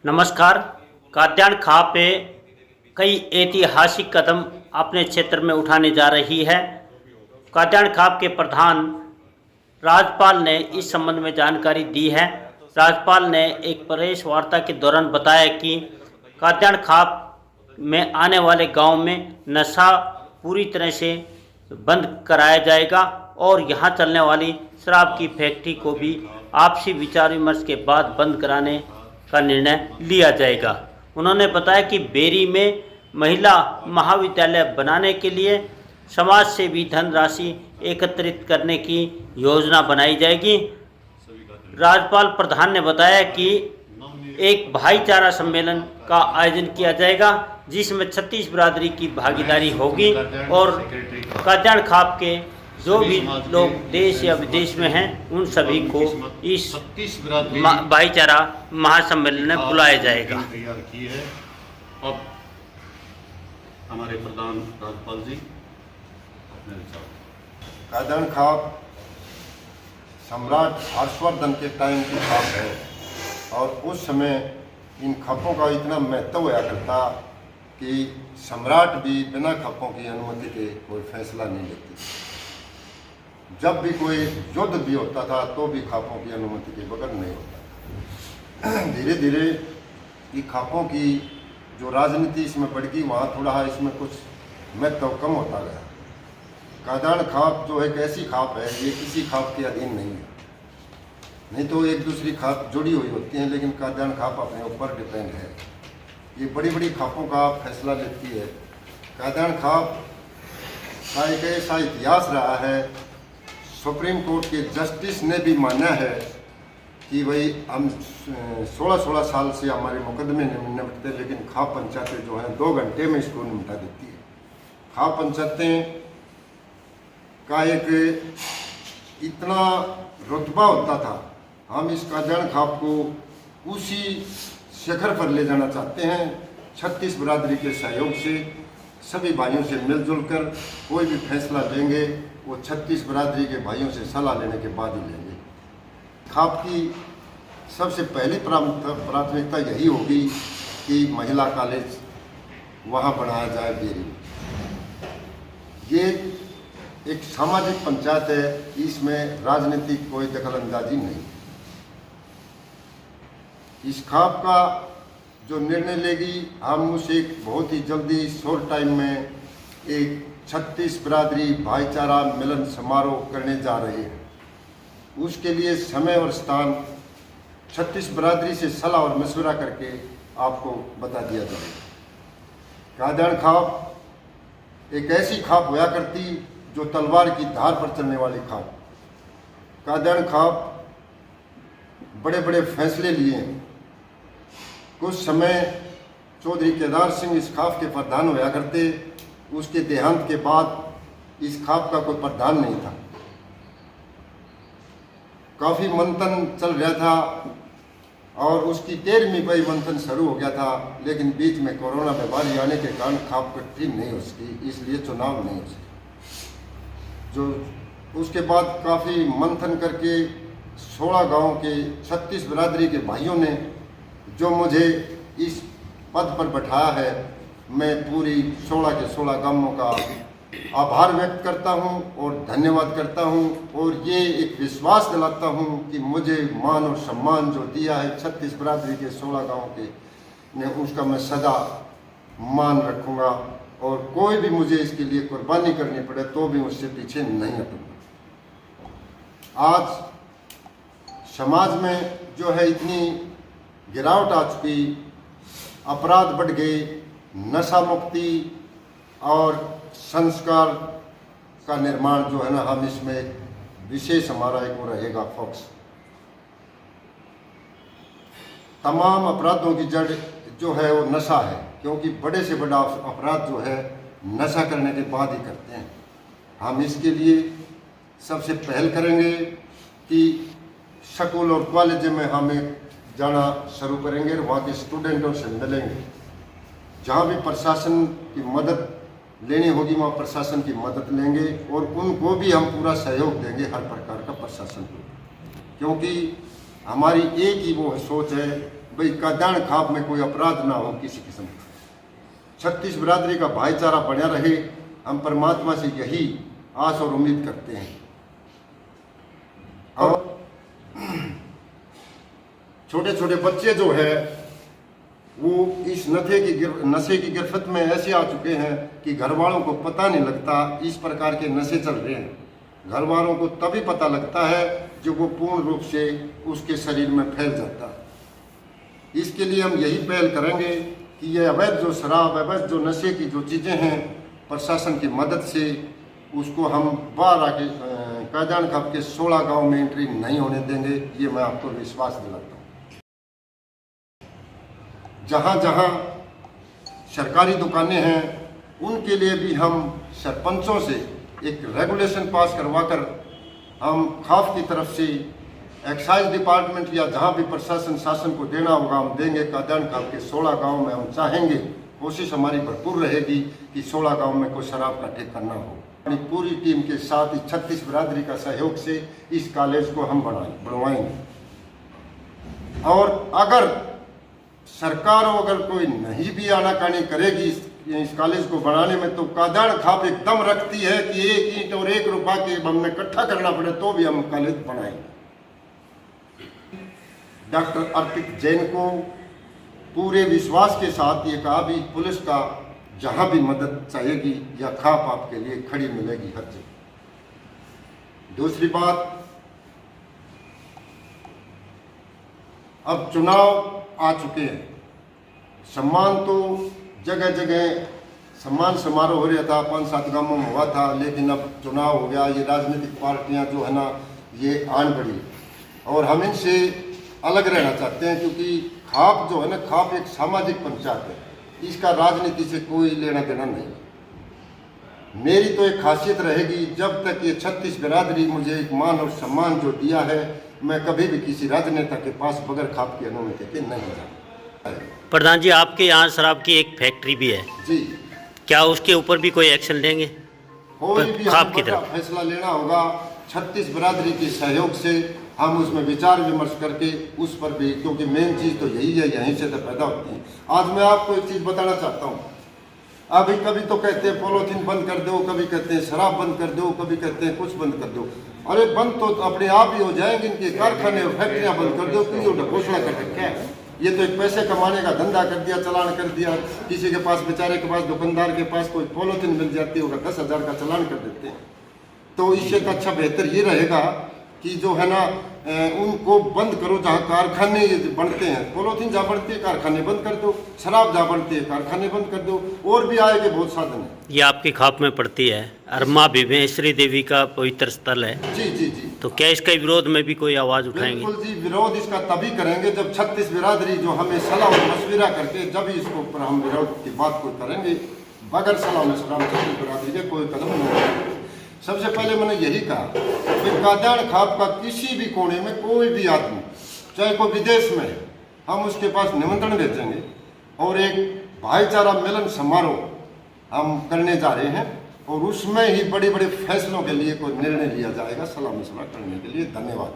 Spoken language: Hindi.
नमस्कार। कात्यायन खाप पे कई ऐतिहासिक कदम अपने क्षेत्र में उठाने जा रही है। कात्यायन खाप के प्रधान राज्यपाल ने इस संबंध में जानकारी दी है। राज्यपाल ने एक प्रेस वार्ता के दौरान बताया कि कात्यायन खाप में आने वाले गांव में नशा पूरी तरह से बंद कराया जाएगा और यहां चलने वाली शराब की फैक्ट्री को भी आपसी विचार विमर्श के बाद बंद कराने का निर्णय लिया जाएगा। उन्होंने बताया कि बेरी में महिला महाविद्यालय बनाने के लिए समाज से भी धनराशि एकत्रित करने की योजना बनाई जाएगी। राज्यपाल प्रधान ने बताया कि एक भाईचारा सम्मेलन का आयोजन किया जाएगा जिसमें 36 बिरादरी की भागीदारी होगी और कात्यायन खाप के जो भी लोग देश या विदेश में हैं उन सभी को इस भाईचारा महासम्मेलन में बुलाया जाएगा। तैयार की है। अब हमारे प्रधान राज्यपाल जी अपने विचार। कात्यायन खाप सम्राट हर्षवर्धन के टाइम की खाप है और उस समय इन खापों का इतना महत्व हुआ करता कि सम्राट भी बिना खापों की अनुमति के कोई फैसला नहीं लेते। जब भी कोई युद्ध भी होता था तो भी खापों की अनुमति के बगैर नहीं होता। धीरे धीरे ये खापों की जो राजनीति इसमें बढ़ गई, वहाँ थोड़ा इसमें कुछ महत्व कम होता गया। कात्यायन खाप जो एक ऐसी खाप है, ये किसी खाप के अधीन नहीं है। नहीं तो एक दूसरी खाप जुड़ी हुई होती हैं, लेकिन कात्यायन खाप अपने ऊपर डिपेंड है। ये बड़ी बड़ी खापों का फैसला लेती है। कात्यायन खाप का एक ऐसा इतिहास रहा है, सुप्रीम कोर्ट के जस्टिस ने भी माना है कि भाई हम 16-16 साल से हमारे मुकदमे नहीं निपटते, लेकिन खाप पंचायतें जो हैं 2 घंटे में इसको निपटा देती है। खाप पंचायतें का एक इतना रुतबा होता था। हम इस कात्यायन खाप को उसी शिखर पर ले जाना चाहते हैं। 36 बिरादरी के सहयोग से सभी भाइयों से मिलजुल कर कोई भी फैसला लेंगे वो 36 बिरादरी के भाइयों से सलाह लेने के बाद ही लेंगे। खाप की सबसे पहली प्राथमिकता यही होगी कि महिला कॉलेज वहाँ बनाया जाए बेरी में। ये एक सामाजिक पंचायत है, इसमें राजनीतिक कोई दखलंदाजी नहीं। इस खाप का जो निर्णय लेगी, हम उसे बहुत ही जल्दी शॉर्ट टाइम में एक 36 बिरादरी भाईचारा मिलन समारोह करने जा रहे हैं। उसके लिए समय और स्थान 36 बिरादरी से सलाह और मशवरा करके आपको बता दिया जाएगा। कात्यायन खाप एक ऐसी खाप हुआ करती जो तलवार की धार पर चलने वाली खाप। कात्यायन खाप बड़े बड़े फैसले लिए हैं। कुछ समय चौधरी केदार सिंह इस खाप के प्रधान हुआ करते। उसके देहांत के बाद इस खाप का कोई प्रधान नहीं था। काफ़ी मंथन चल रहा था और उसकी 13वीं बाई मंथन शुरू हो गया था, लेकिन बीच में कोरोना बीमारी आने के कारण खाप कट्टी नहीं हो सकी, इसलिए चुनाव नहीं हो सके। जो उसके बाद काफ़ी मंथन करके 16 गांव के 36 बिरादरी के भाइयों ने जो मुझे इस पद पर बैठाया है, मैं पूरी 16 के 16 गांवों का आभार व्यक्त करता हूं और धन्यवाद करता हूं और ये एक विश्वास दिलाता हूं कि मुझे मान और सम्मान जो दिया है 36 बिरादरी के 16 गांव के ने, उसका मैं सदा मान रखूंगा और कोई भी मुझे इसके लिए कुर्बानी करनी पड़े तो भी उससे पीछे नहीं हटूंगा। आज समाज में जो है इतनी गिरावट आ चुकी, अपराध बढ़ गए, नशा मुक्ति और संस्कार का निर्माण जो है ना, हम इसमें विशेष हमारा एक वो रहेगा फोकस। तमाम अपराधों की जड़ जो है वो नशा है, क्योंकि बड़े से बड़ा अपराध जो है नशा करने के बाद ही करते हैं। हम इसके लिए सबसे पहल करेंगे कि स्कूल और कॉलेज में हम जाना शुरू करेंगे और वहाँ के स्टूडेंटों से मिलेंगे। जहाँ भी प्रशासन की मदद लेनी होगी वहाँ प्रशासन की मदद लेंगे और उनको भी हम पूरा सहयोग देंगे, हर प्रकार का प्रशासन को, क्योंकि हमारी एक ही वो सोच है भाई काद्यान खाप में कोई अपराध ना हो किसी किस्म का, छत्तीस बिरादरी का भाईचारा बना रहे। हम परमात्मा से यही आस और उम्मीद करते हैं। और छोटे छोटे बच्चे जो है वो इस नशे की गिरफ्त में ऐसे आ चुके हैं कि घर वालों को पता नहीं लगता इस प्रकार के नशे चल रहे हैं। घर वालों को तभी पता लगता है जब वो पूर्ण रूप से उसके शरीर में फैल जाता है। इसके लिए हम यही पहल करेंगे कि ये अवैध जो शराब, अवैध जो नशे की जो चीज़ें हैं, प्रशासन की मदद से उसको हम बाहर आके काद्यान खाप के 16 गांव में एंट्री नहीं होने देंगे। ये मैं आपको विश्वास दिलाता हूँ। जहाँ जहाँ सरकारी दुकानें हैं उनके लिए भी हम सरपंचों से एक रेगुलेशन पास करवाकर हम खाप की तरफ से एक्साइज डिपार्टमेंट या जहाँ भी प्रशासन शासन को देना होगा हम देंगे। काद्यान खाप के 16 गांव में हम चाहेंगे, कोशिश हमारी भरपूर रहेगी कि 16 गांव में कोई शराब का ठेका ना हो। अपनी पूरी टीम के साथ 36 बिरादरी का सहयोग से इस कॉलेज को हम बढ़वाएंगे। और अगर सरकार अगर कोई नहीं भी आनाकानी करेगी इस कॉलेज को बनाने में, तो काद्यान खाप एकदम रखती है कि 1 ईंट और 1 रुपया के हमें इकट्ठा करना पड़े तो भी हम कॉलेज बनाएंगे। डॉक्टर अर्पित जैन को पूरे विश्वास के साथ ये कहा भी पुलिस का जहां भी मदद चाहेगी या खाप आपके लिए खड़ी मिलेगी हर जगह। दूसरी बात, अब चुनाव आ चुके हैं, सम्मान तो जगह जगह सम्मान समारोह हो रहा था, 5-7 गांवों में हुआ था, लेकिन अब चुनाव हो गया। ये राजनीतिक पार्टियां जो है ना ये आन बढ़ी और हम इनसे अलग रहना चाहते हैं, क्योंकि खाप जो है ना, खाप एक सामाजिक पंचायत है, इसका राजनीति से कोई लेना देना नहीं। मेरी तो एक खासियत रहेगी, जब तक ये 36 बिरादरी मुझे एक मान और सम्मान जो दिया है, मैं कभी भी किसी राजनेता के पास बगैर खाप की अनुमति के नहीं जाऊँ। प्रधान जी, आपके यहाँ शराब की एक फैक्ट्री भी है जी, क्या उसके ऊपर भी कोई एक्शन लेंगे? कोई भी खाप की हम तरफ फैसला लेना होगा 36 बिरादरी के सहयोग से, हम उसमें विचार विमर्श करके उस पर भी, क्योंकि मेन चीज़ तो यही है, यहीं से तो पैदा होती है। आज मैं आपको एक चीज़ बताना चाहता हूँ। अभी कभी तो कहते हैं पॉलीथीन बंद कर दो, कभी कहते हैं शराब बंद कर दो, कभी कहते हैं कुछ बंद कर दो। अरे बंद तो अपने आप ही हो जाएंगे, इनके कारखाने और फैक्ट्रियाँ बंद कर दो, क्यों घोषणा कर रखा है। ये तो एक पैसे कमाने का धंधा कर दिया, चलान कर दिया। किसी के पास, बेचारे के पास, दुकानदार के पास कोई पॉलीथीन मिल जाती होगा, 10,000 का चलान कर देते हैं। तो इससे तो अच्छा बेहतर ये रहेगा कि जो है ना उनको बंद करो। जहाँ कारखाने बनते हैं, पॉलीथीन जहाँ बनती है कारखाने बंद कर दो, शराब जहाँ बनती है कारखाने बंद कर दो, और भी आएंगे बहुत साधन है। ये आपकी खाप में पड़ती है, अरमा भीमेश्वरी देवी का पवित्र स्थल है। जी जी जी। तो क्या इसके विरोध में भी कोई आवाज़ उठाएंगे? बिल्कुल जी, विरोध इसका तभी करेंगे जब 36 बिरादरी जो हमें सलाह और मशविरा करके, जब ही इसको ऊपर हम विरोध की बात को करेंगे। बगैर सलाह मशविरा 36 बिरादरी के कोई कदम नहीं उठाएंगे। सबसे पहले मैंने यही कहा कि काद्यान खाप का किसी भी कोने में कोई भी आदमी, चाहे कोई विदेश में है, हम उसके पास निमंत्रण भेजेंगे और एक भाईचारा मिलन समारोह हम करने जा रहे हैं, और उसमें ही बड़े बड़े फैसलों के लिए कोई निर्णय लिया जाएगा, सलाह मशवरा करने के लिए। धन्यवाद।